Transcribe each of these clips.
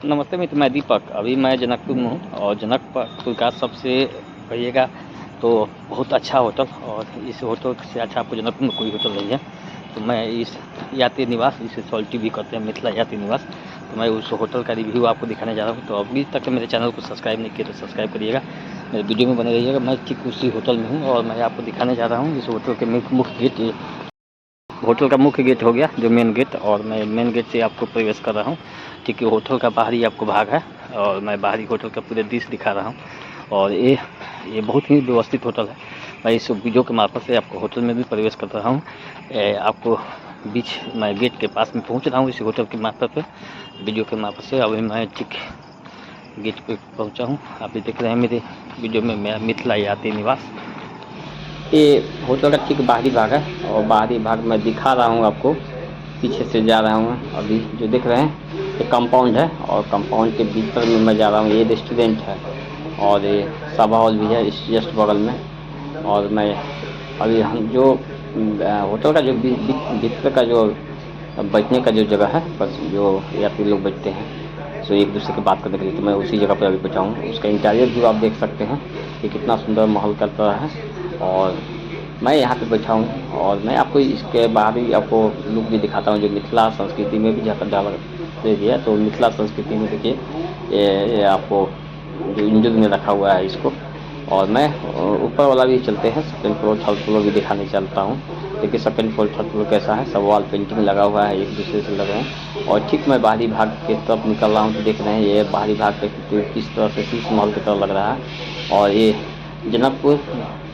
नमस्ते मित्र, मैं दीपक। अभी मैं जनकपुर में हूँ और जनकपुर का सबसे कहिएगा तो बहुत अच्छा होटल, और इस होटल से अच्छा आपको जनकपुर में कोई होटल नहीं है। तो मैं इस यात्री निवास, इसे सॉल्टी भी कहते हैं, मिथिला यात्री निवास, तो मैं उस होटल का रिव्यू आपको दिखाने जा रहा हूँ। तो अभी तक मेरे चैनल को सब्सक्राइब नहीं किया तो सब्सक्राइब करिएगा, मेरे वीडियो में बने रहिएगा। मैं ठीक उसी होटल में हूँ और मैं आपको दिखाने जा रहा हूँ इस होटल के मुख्य गेट। होटल का मुख्य गेट हो गया जो मेन गेट, और मैं मेन गेट से आपको प्रवेश कर रहा हूँ। ठीक है, होटल का बाहरी आपको भाग है और मैं बाहरी होटल का पूरे दृश्य दिखा रहा हूँ। और ये बहुत ही व्यवस्थित होटल है। मैं इस वीडियो के मार्फत से आपको होटल में भी प्रवेश कर रहा हूँ। आपको बीच मैं गेट के पास में पहुँच रहा हूँ इस होटल के मार्फत से, वीडियो के मार्फत से। अभी मैं ठीक गेट पे पहुँचा हूँ। आप भी देख रहे हैं मेरे वीडियो में मेरा मिथिला यात्री निवास। ये होटल का ठीक बाहरी भाग है और बाहरी भाग में दिखा रहा हूँ आपको। पीछे से जा रहा हूँ, अभी जो देख रहे हैं ये कंपाउंड है और कंपाउंड के भीतर में मैं जा रहा हूँ। ये रेस्टोरेंट है और ये सभा हॉल भी है इस जस्ट बगल में। और मैं अभी हम जो होटल का जो भीतर का जो बैठने का जो जगह है, बस जो यात्री लोग बैठते हैं सो एक दूसरे से बात करने के लिए, तो मैं उसी जगह पर अभी पहुँचा हूँ। उसका इंटीरियर व्यू आप देख सकते हैं कि कितना सुंदर माहौल करता है। और मैं यहाँ पे बैठा हूँ और मैं आपको इसके बाहरी आपको लुक भी दिखाता हूँ, जो मिथिला संस्कृति में भी झलक दे दिया। तो मिथिला संस्कृति में देखिए ये आपको जो इंजन में रखा हुआ है इसको। और मैं ऊपर वाला भी चलते हैं, सेकंड फ्लोर थर्ड फ्लोर भी दिखाने चलता हूँ। देखिए सेकंड फ्लोर थर्ड फ्लोर कैसा है, सब वॉल पेंटिंग लगा हुआ है, एक दूसरे से लग रहे हैं। और ठीक मैं बाहरी भाग की तरफ निकल रहा हूँ तो देख रहे हैं ये बाहरी भाग पे किस तरह से शीश महल की तरह लग रहा है। और ये जनकपुर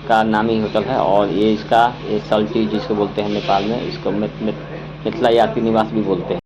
का नामी होटल है और ये इसका ये सल्टी जिसको बोलते हैं नेपाल में, इसको मिथिला यात्री निवास भी बोलते हैं।